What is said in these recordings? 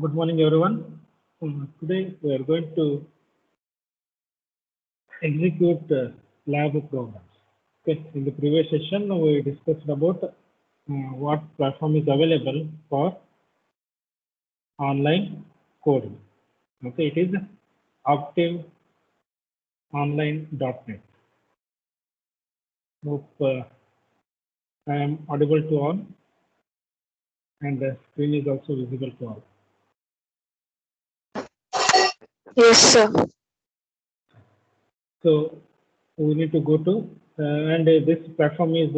Good morning, everyone. Today we are going to execute lab programs. Okay. In the previous session, we discussed about what platform is available for online coding. Okay, it is Optive Online.net. Hope I am audible to all, and the screen is also visible to all. Yes, sir. So we need to go to and this platform is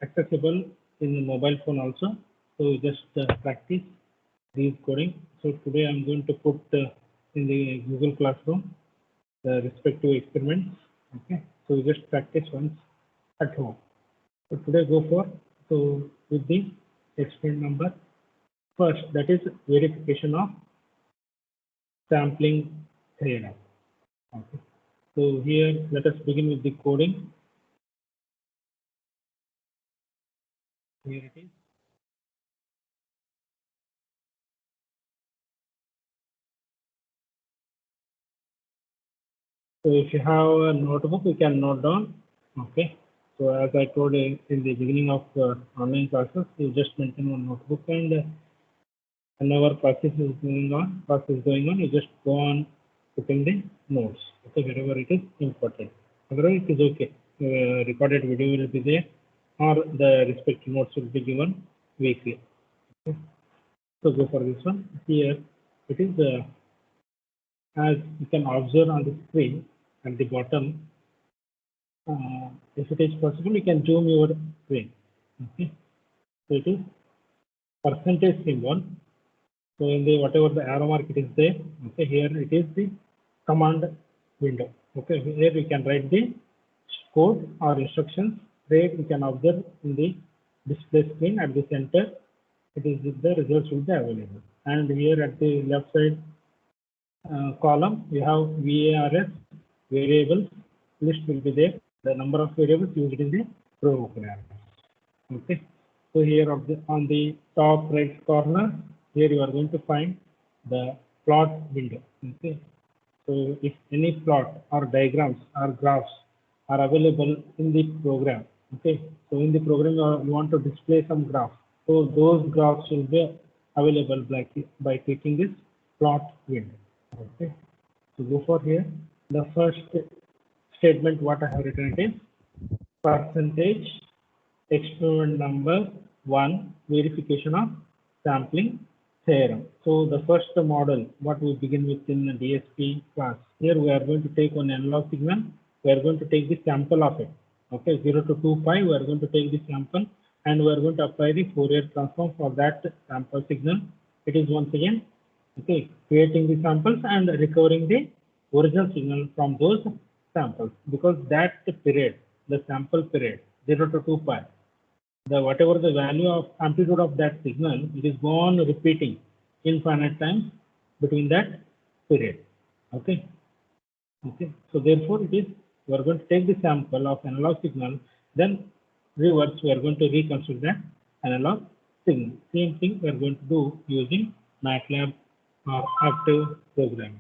accessible in the mobile phone also. So just practice these coding. So today I'm going to put in the Google Classroom the respective experiments. Okay. So we just practice once at home. So today go for with the experiment number first, that is verification of sampling theorem. Okay. So here let us begin with the coding. Here it is. So if you have a notebook, you can note down. Okay. So as I told in the beginning of online classes, you just maintain one notebook, and whenever class is going on, you just go on putting the notes. Okay, wherever it is important. Otherwise, it is okay. Recorded video will be there, or the respective notes will be given weekly. Okay. So go for this one. Here it is. As you can observe on the screen at the bottom, if it is possible, you can zoom your screen. Okay. So it is percentage symbol. So in the whatever the arrow mark it is there. Okay. Here it is the command window. Okay. Here we can write the code or instructions. There we can observe in the display screen at the center. It is the results will be available. And here at the left side column, you have VARS variables list will be there. The number of variables used in the program. Okay. So here on the top right corner, here you are going to find the plot window. Okay. So if any plot or diagrams or graphs are available in the program. Okay. So in the program you want to display some graph. So those graphs will be available by clicking this plot window. Okay. So go for here. The first statement what I have written is percentage experiment number 1 verification of sampling theorem. So the first model what we begin with in the DSP class. Here we are going to take one analog signal. We are going to take the sample of it. Okay, 0 to 2 pi. We are going to take the sample and we are going to apply the Fourier transform for that sample signal. It is once again okay, creating the samples and recovering the original signal from those samples, because that period, the sample period 0 to 2 pi, the whatever the value of amplitude of that signal, it is gone repeating infinite times between that period. Okay. Okay. So therefore it is, we are going to take the sample of analog signal, then reverse we are going to reconstruct that analog signal. Same thing we are going to do using MATLAB or Octave programming.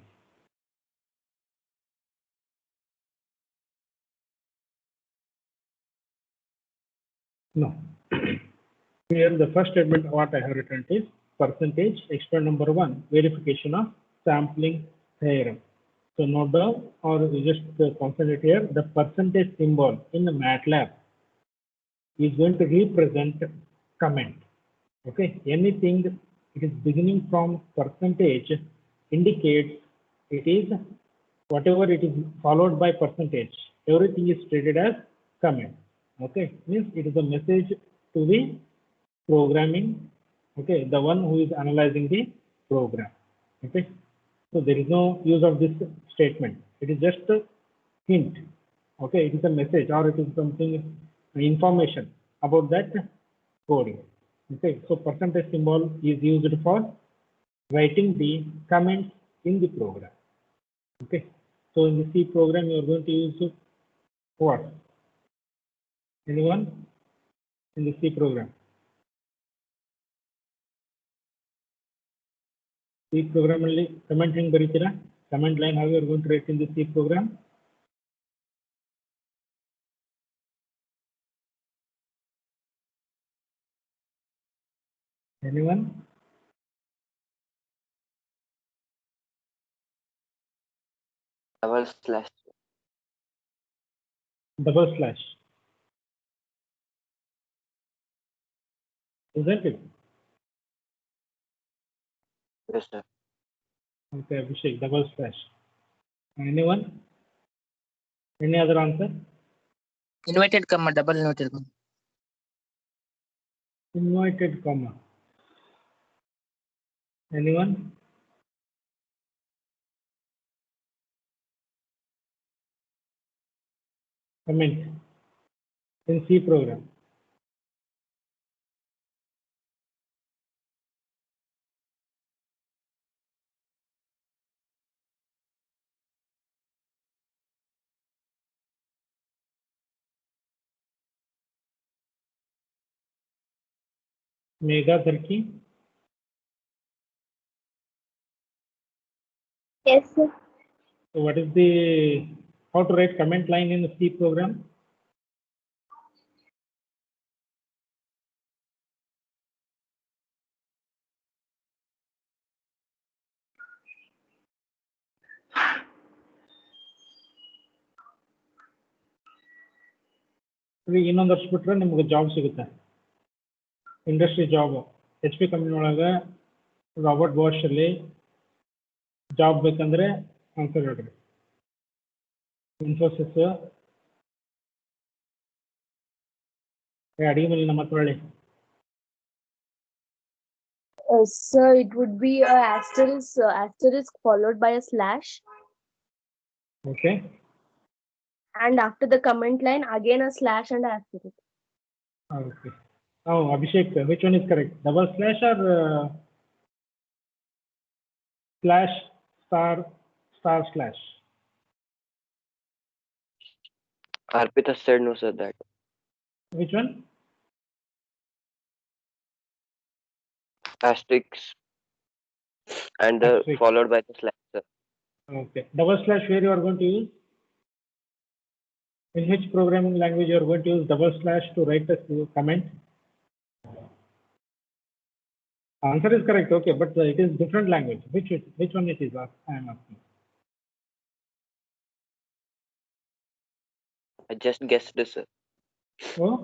No. Here the first statement what I have written is percentage experiment number 1 verification of sampling theorem. So note down or just concentrate here, the percentage symbol in the MATLAB is going to represent comment. Okay, anything it is beginning from percentage indicates it is whatever it is followed by percentage, everything is treated as comment. Okay, means it is a message to the programming. Okay, the one who is analyzing the program. Okay, so there is no use of this statement. It is just a hint. Okay, it is a message or it is something information about that coding. Okay, so percentage symbol is used for writing the comments in the program. Okay, so in the C program you are going to use what? Anyone in the C program? C program ಅಲ್ಲಿ comment ಹೆಂಗೆ ಬರೀತೀರಾ? Comment line how you are going to write in the C program? Anyone? Double slash. Double slash. Isn't it? Yes, sir. Okay, Abhishek, double slash. Anyone? Any other answer? Inverted comma, double inverted comma. Inverted comma. Anyone? Comment in C program. Megha Dharki. Yes, sir. So what is the how to write comment line in the C program? ಇನ್ನೊಂದು ವರ್ಷ ಬಿಟ್ರೆ ನಿಮ್ಗೆ job ಸಿಗುತ್ತೆ, industry job. HP company ಒಳಗೆ Robert Bosch ಅಲ್ಲಿ job ಬೇಕಂದ್ರೆ answer ಹೇಳ್ರಿ. ಇನ್ಫೋಸಿಸ್ ಅಡಿಗೆ ಮೇಲೆ ನಮ್ಮ ಹತ್ರ ಹೇಳಿ. Sir, it would be a asterisk followed by a slash, Okay. and after the comment line again a slash and asterisk. Okay. Now Abhishek, which one is correct? Double slash or slash star star slash? Arpita said no, sir. That Which one? asterisk and Asterisk. followed by the slash, sir. Okay. Double slash where you are going to use? In which programming language you are going to use double slash to write a comment? Answer is correct. Okay, but it is different language. Which one it is? I am asking. I just guessed this, sir. Oh,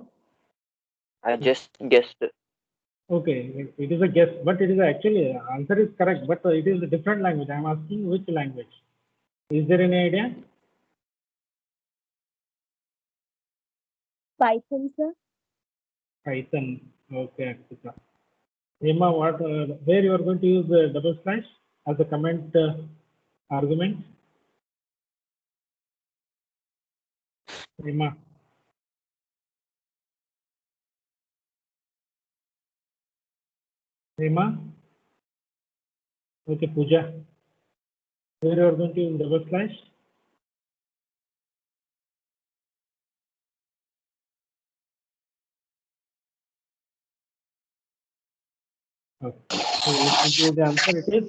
I just guessed. okay. It is a guess, but it is actually answer is correct, but it is a different language. I am asking which language. Is there any idea? Python, sir. Python. Okay, Akshita. Emma, what? Where you are going to use double slash as a comment argument? Emma. Emma. Okay, Pooja. Where you are going to use double slash? Okay. So it is the answer. It is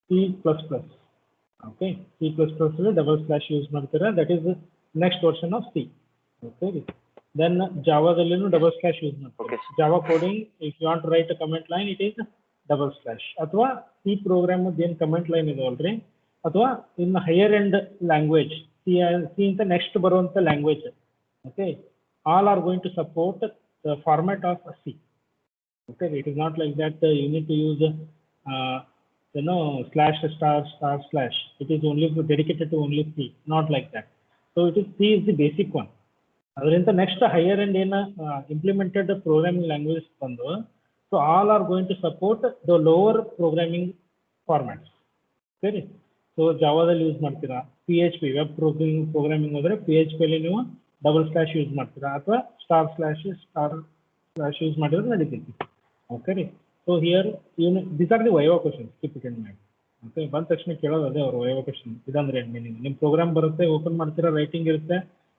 C++. Okay. C++ will double slash use ಮಾಡ್ತಾರೆ. That is the next version of C. Okay. Then Java ದಲ್ಲಿನೂ double slash use ಮಾಡ್ತಾರೆ. Okay. Java coding, if you want to write a comment line, it is double slash. ಅಥವಾ C program ಏನು comment line ಇದೆ ಅಲ್ರಿ, ಅಥವಾ in higher end language, C ಇಂತ next ಬರುವಂತ language. Okay. All are going to support the format of C. Okay, it is not like that you need to use slash star star slash. It is only dedicated to only C, not like that. So it is C is the basic one. Adrinta next higher end implemented programming language bandu, so all are going to support the lower programming formats. Okay, so Java dalli use ಮಾಡ್ತೀರಾ, PHP web programming ಹೋದ್ರೆ PHP ಅಲ್ಲಿ ನೀವು double slash use ಮಾಡ್ತೀರಾ, ಅಥವಾ star slash use ಮಾಡಿದ್ರೆ ನಡೀತೈತಿ. Okay, so here these are the Viva questions. Keep it in mind. Okay, ಬಂದ ತಕ್ಷಣ ಕೇಳೋದು ಅದೇ ಅವರು Viva question. ಇದಂದ್ರೆ ಏನು ಮೀನಿಂಗ್? ನಿಮ್ಮ ಪ್ರೋಗ್ರಾಮ್ ಬರುತ್ತೆ, ಓಪನ್ ಮಾಡ್ತೀರಾ, ರೈಟಿಂಗ್ ಇರುತ್ತೆ,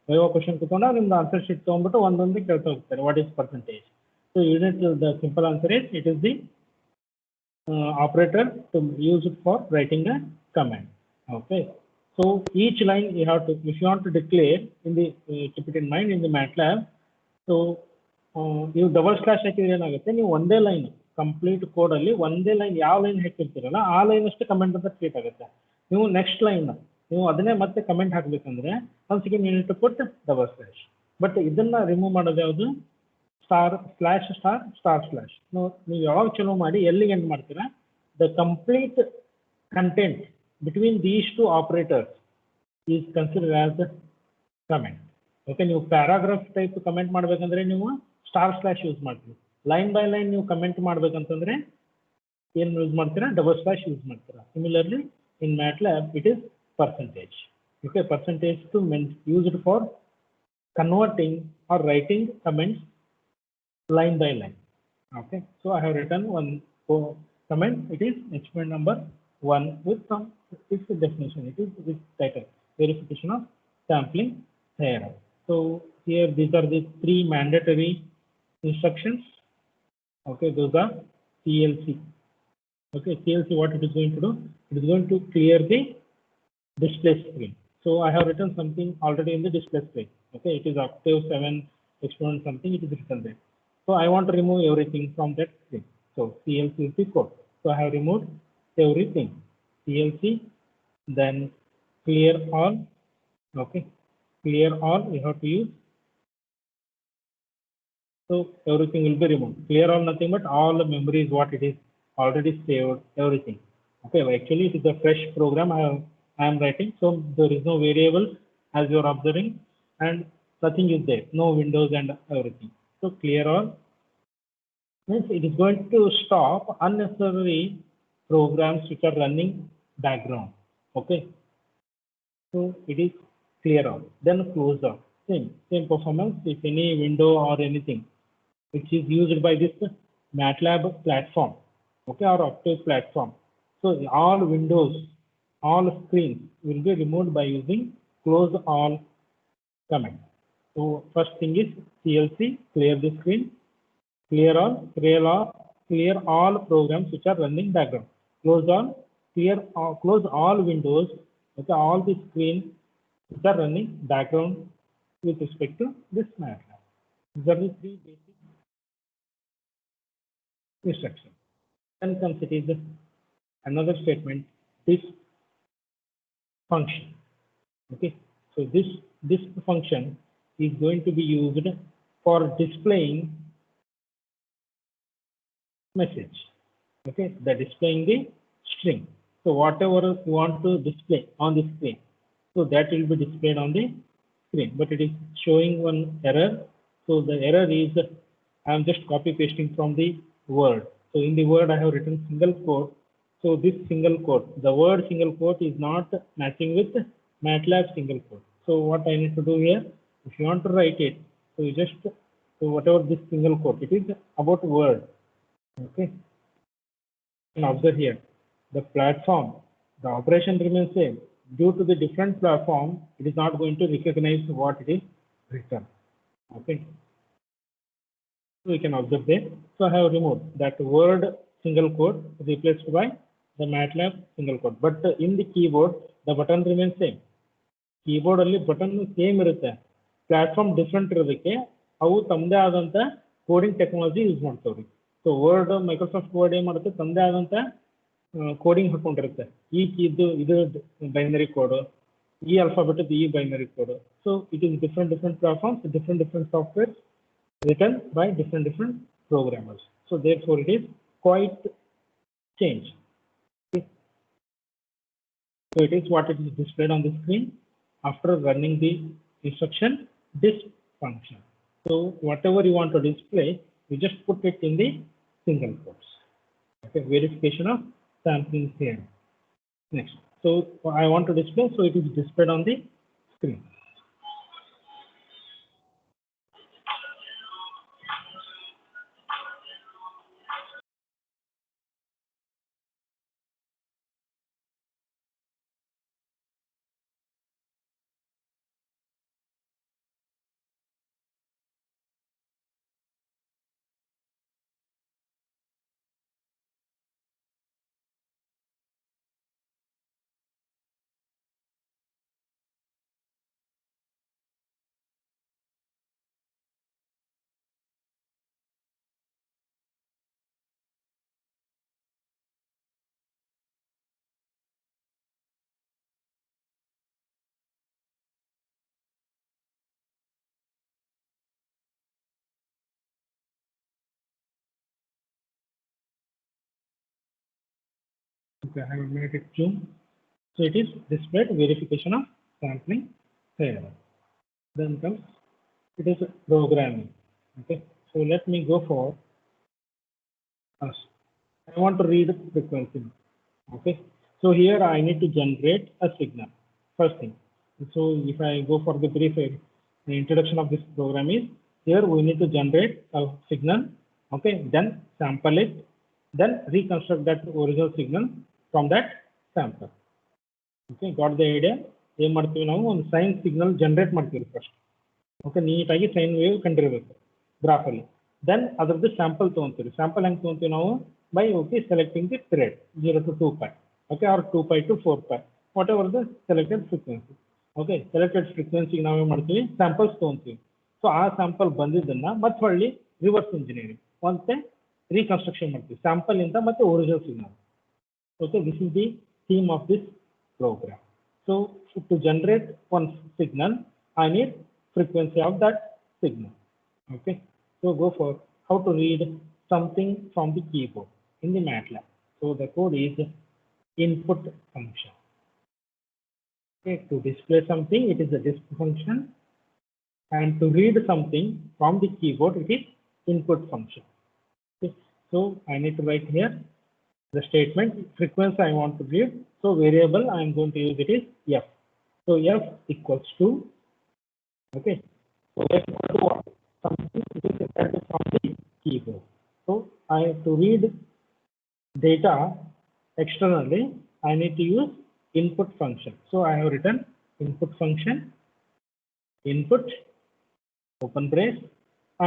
Viva question ಕೂತ್ಕೊಂಡ ನಿಮ್ದು ಆನ್ಸರ್ ಶೀಟ್ ತೊಗೊಂಡ್ಬಿಟ್ಟು ಒಂದೊಂದು ಕೇಳ್ತಾ ಹೋಗ್ತಾರೆ. What is percentage? So the simple answer is it is the operator to use it for writing a command. Okay. So each line you have to, if you want to declare in the keep it in mind in the MATLAB. So ನೀವು double slash ಹಾಕಿದ್ರೆ ಏನಾಗುತ್ತೆ, ನೀವು ಒಂದೇ line complete code ಅಲ್ಲಿ ಒಂದೇ line ಯಾವ line ಹಾಕಿರ್ತೀರಲ್ಲ ಆ line ಅಷ್ಟೇ ಕಮೆಂಟ್ ಅಂತ ಕ್ರಿಯೇಟ್ ಆಗುತ್ತೆ. ನೀವು ನೆಕ್ಸ್ಟ್ ಲೈನ್ ನೀವು ಅದನ್ನೇ ಮತ್ತೆ ಕಮೆಂಟ್ ಹಾಕ್ಬೇಕಂದ್ರೆ once again you need to put double slash. But ಇದನ್ನ ರಿಮೂವ್ ಮಾಡೋದು ಯಾವುದು, star slash star star slash. ನೀವು ಯಾವಾಗ ಚಲೋ ಮಾಡಿ ಎಲ್ಲಿಗೆ ಎಂಡ್ ಮಾಡ್ತೀರಾ, the complete content between these two operators is consider as the comment. Okay, ನೀವು ಪ್ಯಾರಾಗ್ರಾಫ್ ಟೈಪ್ ಕಮೆಂಟ್ ಮಾಡ್ಬೇಕಂದ್ರೆ ನೀವು ಸ್ಟಾರ್ ಸ್ಲಾಶ್ ಯೂಸ್ ಮಾಡ್ತೀವಿ. ಲೈನ್ ಬೈ ಲೈನ್ ನೀವು ಕಮೆಂಟ್ ಮಾಡ್ಬೇಕಂತಂದ್ರೆ ಏನು ಯೂಸ್ ಮಾಡ್ತೀರಾ, ಡಬಲ್ ಸ್ಲಾಶ್ ಯೂಸ್ ಮಾಡ್ತೀರಾ. Similarly in MATLAB it is percentage. Okay, percentage to used for converting or writing comments line by line. Okay, so I have written one comment. It is experiment number 1 with some its definition. It is with title verification of sampling error. So here these are the 3 mandatory instructions. Okay, those are CLC. Okay, CLC, what it is going to do, it is going to clear the display screen. So I have written something already in the display screen. Okay, it is Octave 7 experiment something, it is written there. So I want to remove everything from that screen. So CLC is the code. So I have removed everything. CLC, then clear all. Okay, clear all you have to use. So everything will be removed. Clear all nothing but all the memory is what it is already saved, everything. Okay, actually it is a fresh program I am writing, so there is no variable as you are observing, and nothing is there, no windows and everything. So clear all means it is going to stop unnecessary programs which are running background. Okay, so it is clear all. Then close all. Same performance. If any window or anything which is used by this MATLAB platform, okay, or Octave platform, so all windows, all screens will be removed by using close all command. So first thing is CLC, clear the screen, clear all programs which are running background, close all, close all windows, okay, all the screens which are running background with respect to this MATLAB. These are the 3 basic instructions. Then comes it is another statement, this function. Okay, so this function is going to be used for displaying message. Okay, the displaying the string. So whatever you want to display on the screen, so that will be displayed on the screen. But it is showing one error. So the error is I am just copy pasting from the Word. So in the Word I have written single quote. So this single quote, the word single quote is not matching with MATLAB single quote. So what I need to do here, if you want to write it, so you just, so whatever this single quote, it is about Word. Okay, and observe here, the platform, the operation remains same. Due to the different platform, it is not going to recognize what it is written. Okay, so we can observe there. So I have removed that Word single quote replaced by the MATLAB single quote. But in the keyboard, the button remains same. Keyboard ಅಲ್ಲಿ button same ಇರುತ್ತೆ, platform different ಇರೋದಕ್ಕೆ ಅವು ತಮ್ಮದೇ ಆದಂಥ coding technology use ಮಾಡ್ತಾವ್ರಿ. So Word, Microsoft Word ಏನು ಮಾಡುತ್ತೆ, ತಮ್ಮದೇ ಆದಂಥ ಕೋಡಿಂಗ್ ಹಾಕೊಂಡಿರುತ್ತೆ. ಇದು ಬೈನರಿ ಕೋಡು, ಈ ಅಲ್ಫಾಬೆಟ್ ಈ binary code. So it is different platforms, different softwares written by different programmers. So therefore it is quite changed. Okay. So it is what it is displayed on the screen after running the instruction disp function. So whatever you want to display, you just put it in the single quotes. Okay, verification of sampling here. Next, so I want to display, so it is displayed on the screen. Okay, I have made it zoom. So it is displayed verification of sampling error. Then comes it is programming. Okay, so let me go for us. I want to read frequency. Okay, so here I need to generate a signal. First thing. So if I go for the brief, the introduction of this program is here we need to generate a signal. Okay, then sample it, then reconstruct that original signal from that sample. Okay, got the idea? ಏನು ಮಾಡ್ತೀವಿ ನಾವು ಒಂದು sine signal generate ಮಾಡ್ತೀವಿ first. Okay, ನೀಟಾಗಿ sine wave ಕಂಡಿರಬೇಕು ಗ್ರಾಫಲ್ಲಿ. Then ಅದರದ್ದು sample ತೊಗೊತೀವಿ. ಸ್ಯಾಂಪಲ್ ಹೆಂಗೆ ತೊಗೊತೀವಿ ನಾವು? By selecting the period 0 to 2π. Okay, or 2π to 4π, whatever the selected frequency. Okay, selected ಫ್ರೀಕ್ವೆನ್ಸಿಗೆ ನಾವೇನು ಮಾಡ್ತೀವಿ? ಸ್ಯಾಂಪಲ್ಸ್ ತೊಗೊತೀವಿ. ಸೊ ಆ ಸ್ಯಾಂಪಲ್ ಬಂದಿದ್ದನ್ನು ಮತ್ತೆ ಹೊಳ್ಳಿ ರಿವರ್ಸ್ ಇಂಜಿನಿಯರಿಂಗ್ ಮತ್ತೆ ರೀಕನ್ಸ್ಟ್ರಕ್ಷನ್ ಮಾಡ್ತೀವಿ ಸ್ಯಾಂಪಲ್ ಇಂದ ಮತ್ತೆ original signal. Okay, this is the theme of this program. So to generate one signal, I need frequency of that signal. Okay, so go for how to read something from the keyboard in the MATLAB. So the code is input function. Okay, to display something, it is a display function, and to read something from the keyboard, it is input function. Okay, so I need to write here the statement frequency I want to read. So variable I am going to use it is f. So f equals to, okay, so f equals to what? Something which is expected from the keyboard. So I have to read data externally, I need to use input function. So I have written input function, input, open brace,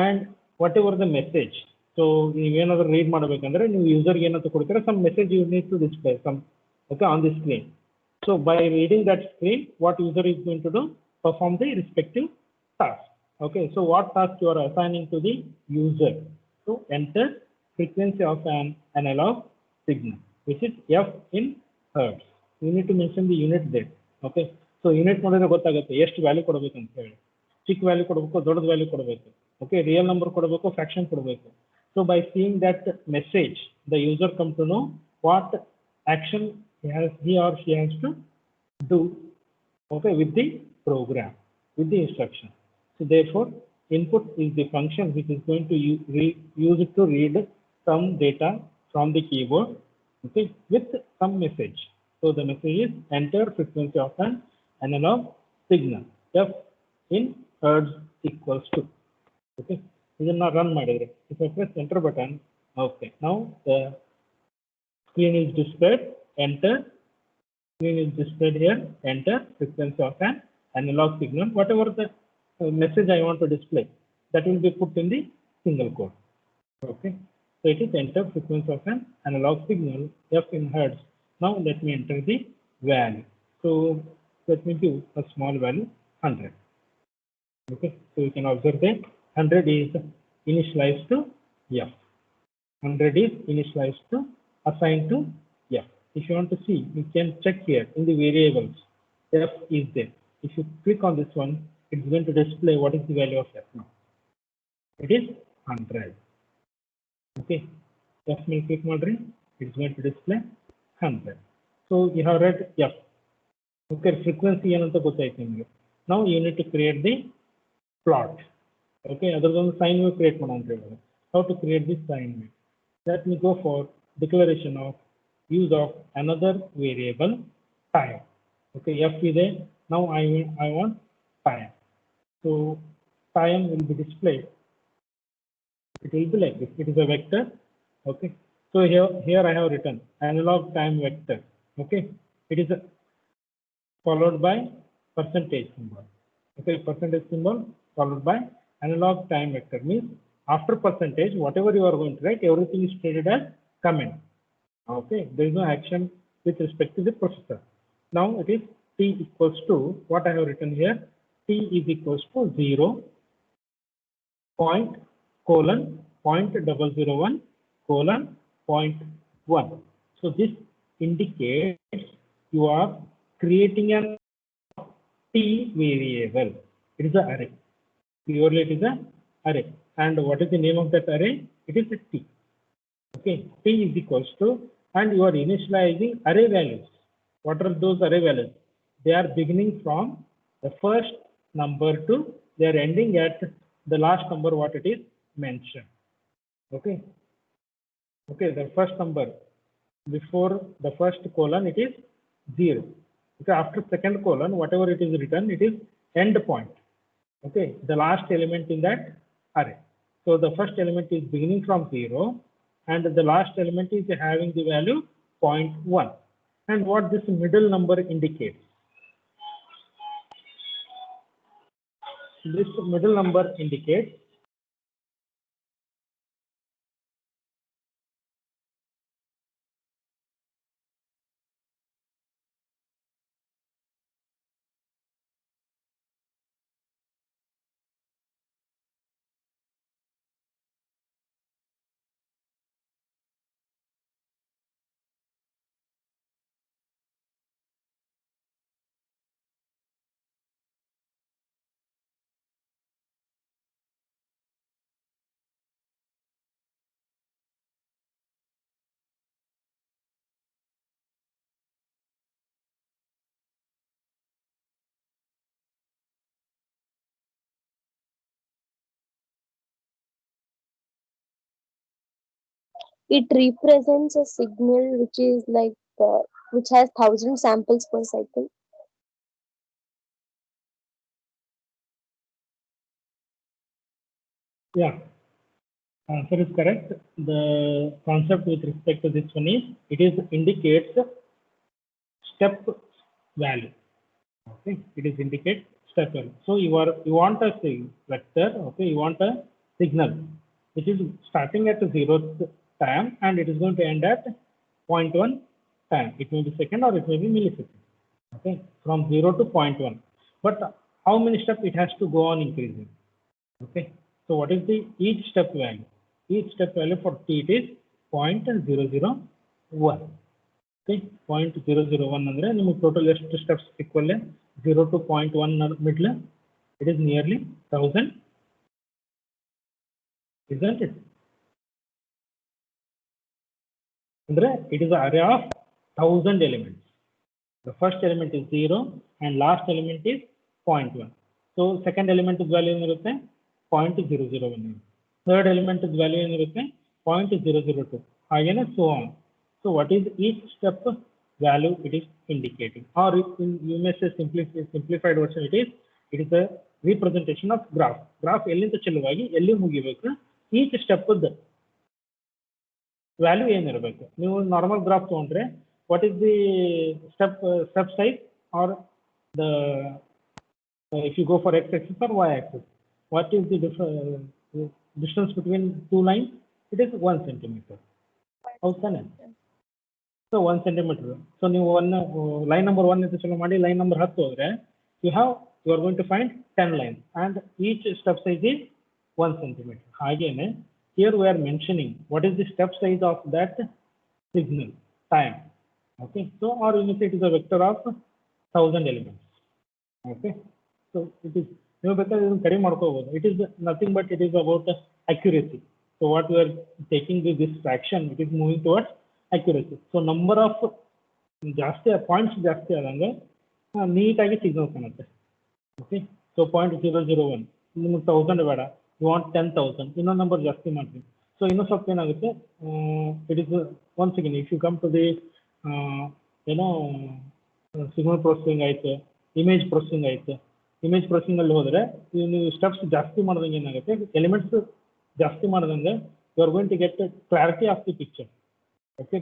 and whatever the message. So ನೀವೇನಾದರೂ read ಮಾಡಬೇಕಂದ್ರೆ ನೀವು ಯೂಸರ್ಗೆ ಏನಾದ್ರು ಕೊಡ್ತೀರಾ, some message you need to display some, okay, on the screen. So by reading that screen, what user is going to do? Perform the respective task. Okay, so what task you are assigning to the user? So enter frequency of an analog signal, which is f in hertz. You need to mention the unit there. Okay, so unit ನೋಡಿದ್ರೆ ಗೊತ್ತಾಗುತ್ತೆ ಎಷ್ಟು value ಕೊಡಬೇಕು ಅಂತ ಹೇಳಿ. ಚಿಕ್ಕ value ಕೊಡಬೇಕು, ದೊಡ್ಡ value ಕೊಡಬೇಕು. ಓಕೆ, ರಿಯಲ್ ನಂಬರ್ ಕೊಡಬೇಕು, ಫ್ರಾಕ್ಷನ್ ಕೊಡಬೇಕು. So by seeing that message, the user come to know what action he or she has to do, okay, with the program, with the instruction. So therefore, input is the function which is going to use it to read some data from the keyboard, okay, with some message. So the message is enter frequency of an analog signal, f in hertz equals to, okay. ಇದನ್ನ run ಮಾಡಿದ್ರೆ if I press enter button, okay, now the screen is displayed, enter, screen is displayed here, enter frequency of an analog signal, whatever the message I want to display, that will be put in the single code. Okay, so it is enter frequency of an analog signal, f in hertz. Now let me enter the value. So let me give a small value 100. Okay, so you can observe that 100 is initialized to f. 100 is initialized to assigned to f. If you want to see, you can check here in the variables. F is there. If you click on this one, it's going to display what is the value of f now. It is 100. Okay, f will click madri, it's going to display 100. So you have read f. Okay, frequency ಏನಂತ ಗೊತ್ತಾಯ್ತು ನಿಮಗೆ. Now you need to create the plot. Okay, ಅದರದೊಂದು sine wave create ಮಾಡೋಣ ಅಂತ ಹೇಳಿದ್ರೆ. How to create this sine wave? Let me go for declaration of use of another variable time. Okay, f ಇದೆ. Now I want time. So time will be displayed. It will be like this. It is a vector. Okay, so here I have written analog time vector. Okay, it is followed by percentage symbol. Okay, percentage symbol followed by analog time vector, means after percentage, whatever you are going to write, everything is treated as comment. Okay, there is no action with respect to the processor. Now it is t equals to what I have written here. T is equals to 0 point colon 0.001 colon 0.1. So this indicates you are creating an t variable. It is an array. Purely it is an array. And what is the name of that array? It is a t. Okay, t is equals to and you are initializing array values. What are those array values? They are beginning from the first number to they are ending at the last number what it is mentioned. Okay. Okay, the first number before the first colon it is 0. Okay, after second colon, whatever it is written, it is end point. Okay, the last element in that array. So the first element is beginning from 0 and the last element is having the value 0.1. And what this middle number indicates? This middle number indicates It represents a signal which is like which has 1,000 samples per cycle. yeah. Answer is correct. The concept with respect to this one is it is indicates step value. Okay, it is indicate step value. So you want a vector. Okay, you want a signal which is starting at the 0th time and it is going to end at 0.1 time. It may be second or it may be millisecond. Okay, from 0 to 0.1. But how many steps it has to go on increasing? Okay, so what is the each step value? Each step value for t it is 0.001. Okay, 0.001 ಅಂದ್ರೆ ನಿಮಗೆ total ಎಷ್ಟು steps ಸಿಕ್ವಲ್ಲೇ 0 to 0.1 middle it is nearly 1000, isn't it? ಅಂದ್ರೆ it is an array of 1000 elements. The first element is 0 and last element is 0.1. So second element is value ಏನಿರುತ್ತೆ 0.001. Third element is value ಏನಿರುತ್ತೆ 0.002. ಹಾಗೇನೆ so on. So what is each step value it is indicating, or you may say simplified version it is a representation of graph. Graph ಎಲ್ಲಿಂದ ಚಲುವಾಗಿ ಎಲ್ಲಿ ಮುಗಿಬೇಕು, each step value ಏನಿರಬೇಕು. ನೀವು normal graph ತಗೊಂಡ್ರೆ what is the step size, or the if you go for x axis or y axis, what is the distance between two lines? It is 1 centimeter. ಹೌದಾನೆ? So 1 centimeter. So ನೀವು line number 1 ಅಂತ ಚಲೋ ಮಾಡಿ line number 10 ಹೋದ್ರೆ you are going to find 10 lines and each step size is 1 centimeter. ಹಾಗೇನೆ here we are mentioning what is the step size of that signal time. Okay, so or you may say it is a vector of 1000 elements. Okay, so it is ನೀವು ಬೇಕಾದ್ರೆ ಇದನ್ನು ಕಡಿಮೆ ಮಾಡ್ಕೋಬಹುದು. It is nothing but it is about accuracy. So what we are taking this fraction, it is moving towards accuracy. So number of ಜಾಸ್ತಿ points ಜಾಸ್ತಿ ಆದಂಗೆ ನೀಟಾಗಿ signal ಕಾಣುತ್ತೆ. ಓಕೆ, ಸೊ 0.001 ನಿಮ್ಗೆ 1000 ಬೇಡ, ಯು ವಾಂಟ್ 10,000, ಇನ್ನೊಂದು ನಂಬರ್ ಜಾಸ್ತಿ ಮಾಡ್ತೀವಿ. ಸೊ ಇನ್ನೂ ಸ್ವಲ್ಪ ಏನಾಗುತ್ತೆ, it is once again if you come to the ಏನೋ ಸಿಗ್ನಲ್ ಪ್ರೊಸೆಸಿಂಗ್ ಆಯ್ತು, ಇಮೇಜ್ ಪ್ರೊಸೆಸಿಂಗ್ ಆಯ್ತು. ಇಮೇಜ್ ಪ್ರೊಸೆಸಿಂಗಲ್ಲಿ ಹೋದರೆ ನೀವು ಸ್ಟೆಪ್ಸ್ ಜಾಸ್ತಿ ಮಾಡಿದಂಗೆ ಏನಾಗುತ್ತೆ, ಎಲಿಮೆಂಟ್ಸ್ ಜಾಸ್ತಿ ಮಾಡಿದಂಗೆ you are going to get clarity of the picture. Okay,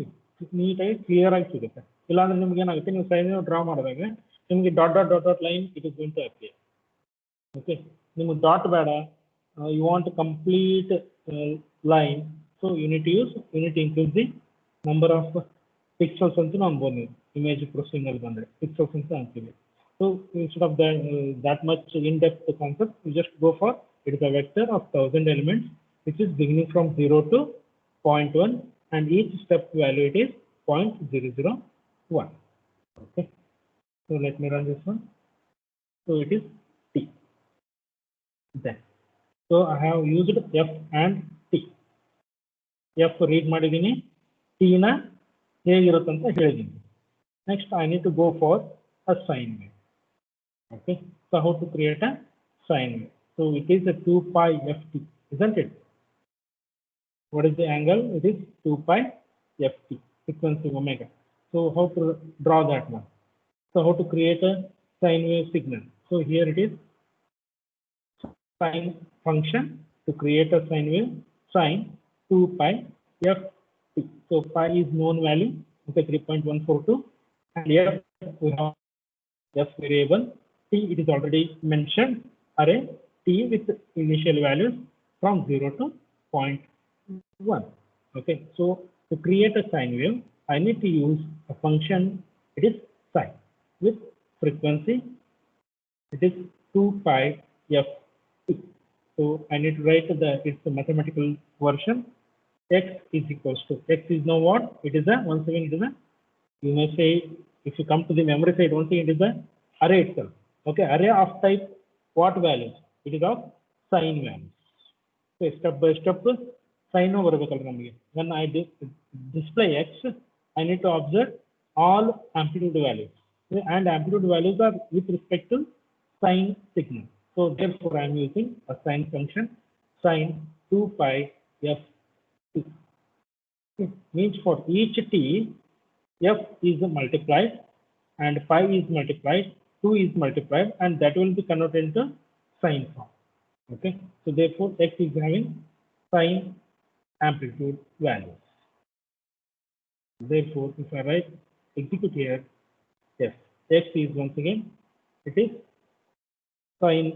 ನೀಟಾಗಿ ಕ್ಲಿಯರ್ ಆಗಿ ಸಿಗುತ್ತೆ. ಇಲ್ಲಾಂದ್ರೆ ನಿಮ್ಗೆ ಏನಾಗುತ್ತೆ, ನೀವು ಸೈನ್ ಡ್ರಾ ಮಾಡಿದಾಗ ನಿಮಗೆ dot dot dot dot line it is going to appear. Okay, ನಿಮ್ಗೆ ಡಾಟ್ ಬೇಡ, you want complete line, so you need increase the number of pixels ಅಂತ ಅನ್ಬೋದು ನೀವು. ಇಮೇಜ್ ಪ್ರೊಸೆಸಿಂಗ್ ಅಲ್ಲಿ ಬಂದರೆ ಪಿಕ್ಸೆಲ್ಸ್ ಅಂತ ಅಂತೀವಿ. So instead of that much in-depth concept, you just go for it is a vector of 1000 elements which is beginning from 0 to 0.1 and each step value it is 0.001. Okay, so let me run this one. So it is t. Then so I have used f and t. f read ಮಾಡಿದೀನಿ, t ನ ಹೇಗಿರುತ್ತೆ ಅಂತ ಹೇಳಿದ್ದೀನಿ. Next, I need to go for a sine wave. Okay, so how to create a sine wave? So it is a 2 pi ft, isn't it? What is the angle? It is 2 pi ft, frequency omega. So how to draw that one? So how to create a sine wave signal? So here it is sine function to create a sine wave, sine 2 pi ft. So pi is known value, okay, 3.142, and here we have f variable t. It is already mentioned, array t with initial values from 0 to 0.1. Okay, so to create a sine wave, I need to use a function. It is sine with frequency. It is 2 pi ft. So I need to write it's the mathematical version. X is equals to, x is now what? It is a, once again, it is a, you may say, if you come to the memory side, once again, it is a array itself. Okay, array of type what values? It is of sine values. So step by step, sine over the when I display x, I need to observe all amplitude values. And amplitude values are with respect to sine signal. So therefore, I am using a sine function, sine 2 pi f. Means for each t, f is multiplied and pi is multiplied, 2 is multiplied, and that will be converted into sine form. Okay, so therefore x is having sine amplitude values. Therefore, if I write execute here, yes, x is once again, it is sine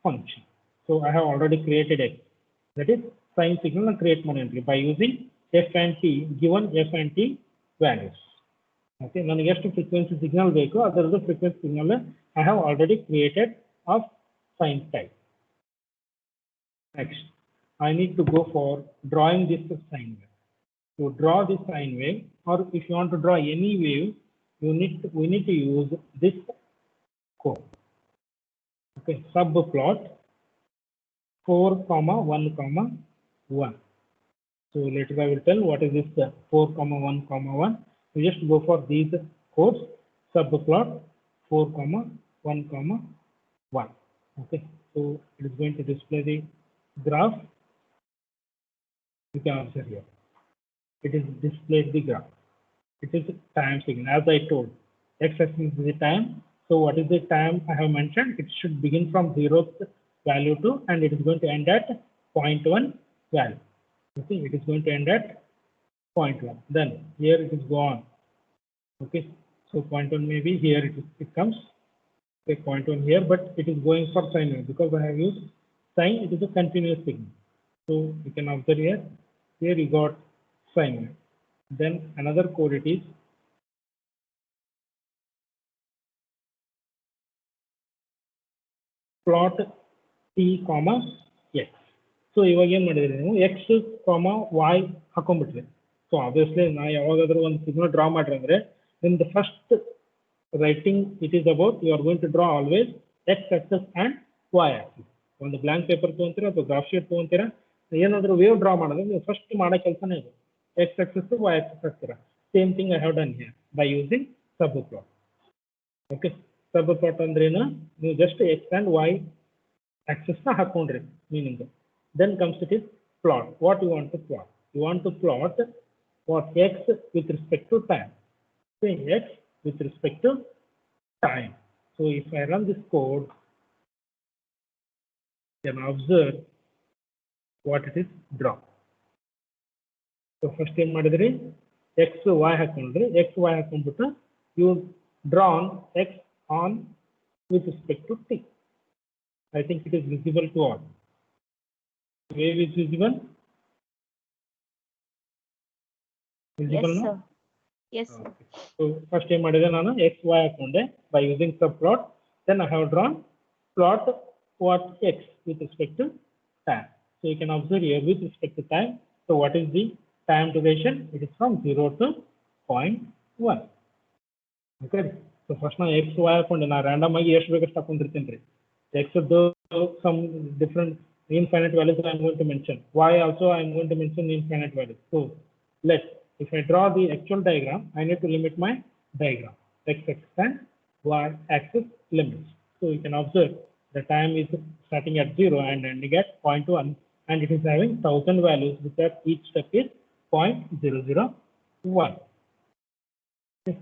function. So I have already created x, that is sine signal, and create manually by using f and t, given f and t values. Okay, ನನಗೆ ಎಷ್ಟು frequency signal ಬೇಕು ಅದರದ್ದು frequency signal I have already created of sine type. Next, I need to go for drawing this sine wave. To draw this sine wave, or if you want to draw any wave, we need to use this code. Okay, subplot 4, 1, 1. So later I will tell what is this 4, 1, 1. We just go for these codes, subplot 4, 1, 1. Okay, so it is going to display the graph. You can observe here. It is displayed the graph. It is time signal. As I told, x-axis is the time. So what is the time I have mentioned? It should begin from 0th value to, and it is going to end at 0.1 value. Okay, it is going to end at 0.1. Then here it is gone. Okay, so 0.1 maybe here it comes. Okay, 0.1 here, but it is going for sine wave because I have used sine. It is a continuous signal. So you can observe here. Here you got sine wave. Then another code it is plot t comma x. So ಇವಾಗ ಏನು ಮಾಡಿದ್ರಿ ನೀವು x y ಹಾಕೊಂಡ್ಬಿಟ್ರಿ. So obviously ನಾ ಯಾವಾಗಾದ್ರೂ ಒಂದು signal draw ಮಾಡ್ರಿ ಅಂದ್ರೆ in the first writing it is about you are going to draw always x axis and y axis. ಒಂದು ಬ್ಲಾಂಕ್ ಪೇಪರ್ ತಗೊಂತೀರಾ ಅಥವಾ ಗ್ರಾಫ್ ಶೀಟ್ ತಗೊಂತೀರಾ, ಏನಾದರೂ ವೇವ್ ಡ್ರಾ ಮಾಡಿದ್ರೆ ನೀವು ಫಸ್ಟ್ ಮಾಡೋ ಕೆಲಸನೇ ಇದು, x axis to y axis ಹಾಕ್ತೀರಾ. Same thing I have done here by using subplot. Okay, subplot ಅಂದ್ರೇನು, ನೀವು just x and y axis na ಹಾಕೊಂಡ್ರಿ meaning. Then comes it is plot. What you want to plot? You want to plot what x with respect to time. Say x with respect to time. So if I run this code, then observe what it is draw. So first ಏನು ಮಾಡಿದ್ರಿ, x y ಹಾಕೊಂಡ್ರಿ, x y ಹಾಕೊಂಡ್ಬಿಟ್ಟು you drawn x on with respect to t. I think it is visible to all. Wave is visible? Visible Yes, now? sir. Yes, sir. Okay. So first time ಮಾಡಿದೆ ನಾನು x y ಹಾಕೊಂಡೆ by using subplot. Then I have drawn plot what x with respect to time. So you can observe here with respect to time. So what is the time duration? It is from 0 to 0.1. Okay. So first now x y ಹಾಕೊಂಡೆ ನಾನು random ಆಗಿ ಎಷ್ಟು ಬೇಕಷ್ಟು ಹಾಕೊಂಡಿರ್ತೀನಿ ರೀ. X some different infinite values I am going to mention. Y also I am going to mention infinite values. So let if I draw the actual diagram, I need to limit my diagram, x-axis and y-axis limits. So you can observe the time is starting at 0 and ending at 0.1, and it is having 1000 values, which at each step is 0.001. Okay.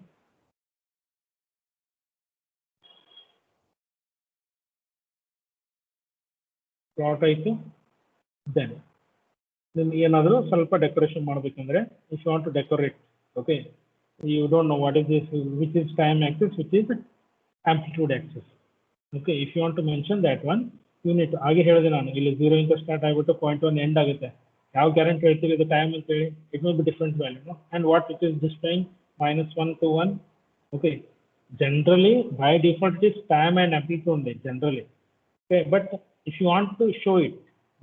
Plot ಆಯ್ತು. Then ಏನಾದರೂ ಸ್ವಲ್ಪ decoration ಮಾಡಬೇಕಂದ್ರೆ if you want to decorate, okay, you don't know what is this, which is time axis, which is amplitude axis. Okay, if you want to mention that one, you need to ಹಾಗೆ ಹೇಳಿದೆ ನಾನು ಇಲ್ಲಿ 0 ಇಂದ start ಆಗಿಬಿಟ್ಟು 0.1 end ಆಗುತ್ತೆ. ಯಾವ guarantee ಹೇಳ್ತೀವಿ ಇದು ಟೈಮ್ ಅಂತ ಹೇಳಿ, it may be different value and what it is displaying -1 to 1. Okay, generally by default it is time and amplitude only generally. Okay, but if you want to show it,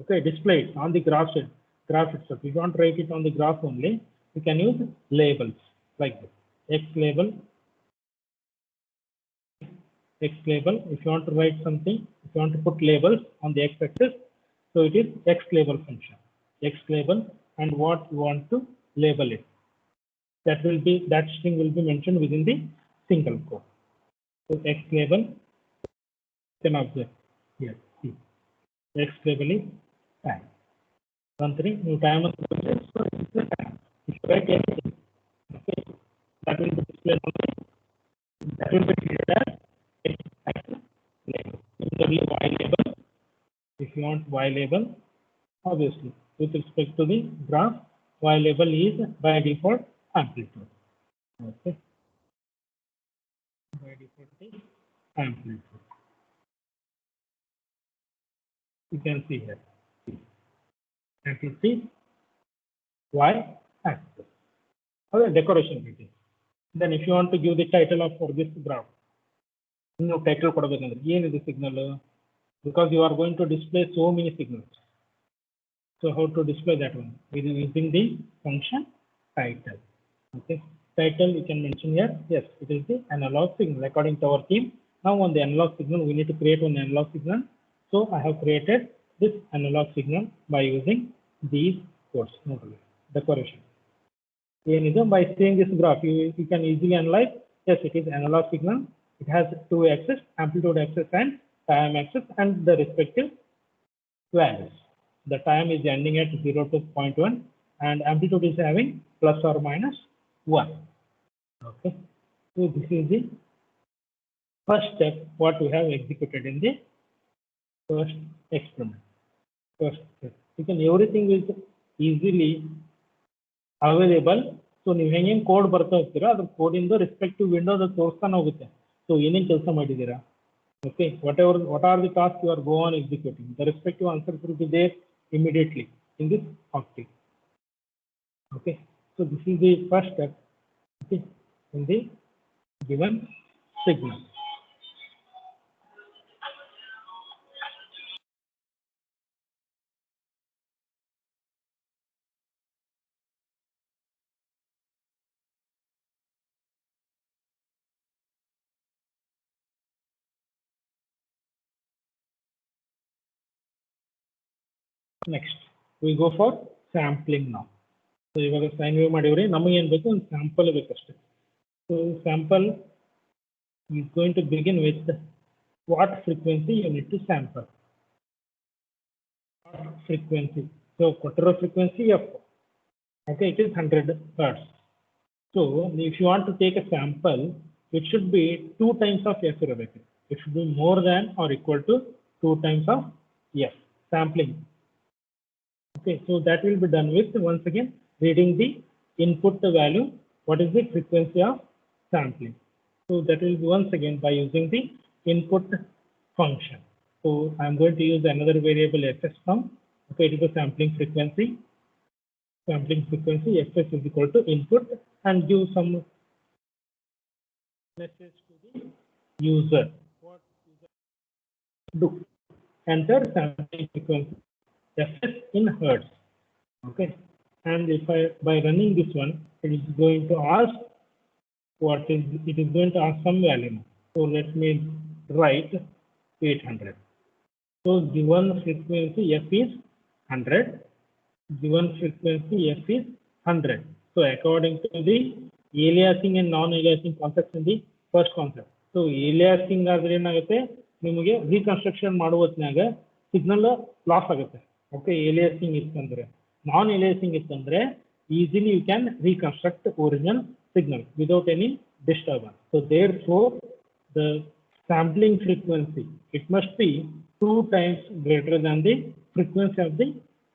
okay, display it on the graph itself. If you want to write it on the graph only, you can use labels like this. X label. If you want to write something, if you want to put labels on the x-axis, so it is x label function. X label, and what you want to label it. That string will be mentioned within the single quote. So x label, you can observe here. See, x label is time. One thing, new time is so it's the time. If you write anything, okay, that will be displayed on the, that will be treated as x-axis label. Similarly, y label. If you want y label, obviously with respect to the graph, y label is by default amplitude. Okay, by default is amplitude. You can see here. Amplitude is y axis. Other decoration details. Then if you want to give the title of for this graph, you know title ಕೊಡಬೇಕಂದ್ರೆ ಏನಿದೆ signal, because you are going to display so many signals. So how to display that one? Using the function title. Okay, title you can mention here. Yes, it is the analog signal according to our theme. Now on the analog signal, we need to create one analog signal. So I have created this analog signal by using these codes. Decoration. By seeing this graph, you can easily analyze. Yes, it is analog signal. It has two axes, amplitude axis and time axis, and the respective values. The time is ending at 0 to 0.1, and amplitude is having plus or minus 1. Okay, so this is the first step what we have executed in the first experiment. First step. You can everything is easily available. So ನೀವು ಹೆಂಗೆ code ಬರ್ತಾ ಹೋಗ್ತೀರಾ ಅದ್ರ ಕೋಡಿಂದ respective ವಿಂಡೋದ ತೋರಿಸ್ತಾನೆ ಹೋಗುತ್ತೆ. So ಏನೇನು ಕೆಲಸ ಮಾಡಿದ್ದೀರಾ, okay, what are the tasks you are go on executing, the respective answers will be there immediately in this octave. Okay, so this is the first step, okay, in the given signal. Next, we go for sampling now. So ಇವಾಗ sine wave ಮಾಡಿವ್ರಿ, ನಮಗೆ ಏನು ಬೇಕು ಒಂದು sample ಬೇಕಷ್ಟೇ. So sample is going to begin with what frequency you need to sample. Frequency. So ಕೊಟ್ಟಿರೋ frequency f. Okay, it is 100 hertz. So if you want to take a sample, it should be 2 times of f ಇರಬೇಕು. It should be more than or equal to 2 times of f sampling. Okay, so that will be done with once again reading the input value. What is the frequency of sampling? So that will be once again by using the input function. So I am going to use another variable fs from. Okay, it is the sampling frequency. Sampling frequency fs is equal to input and give some message to the user. What user do? Enter sampling frequency fs in hertz. Okay, and if I by running this one, it is going to ask it is going to ask some value. So let me write 800. So given frequency f is 100, given frequency f is 100. So So according to the aliasing and non-aliasing concepts in the first concept. So aliasing ಆದ್ರೆ ಏನಾಗುತ್ತೆ ನಿಮಗೆ reconstruction ಮಾಡುವ ಹೊತ್ನ್ಯಾಗ signal loss ಆಗುತ್ತೆ. Okay, aliasing ಇತ್ತಂದ್ರೆ. Non-aliasing ಇತ್ತಂದ್ರೆ easily you can reconstruct original signal without any disturbance. So therefore the sampling frequency, it must be 2 times greater than the frequency of the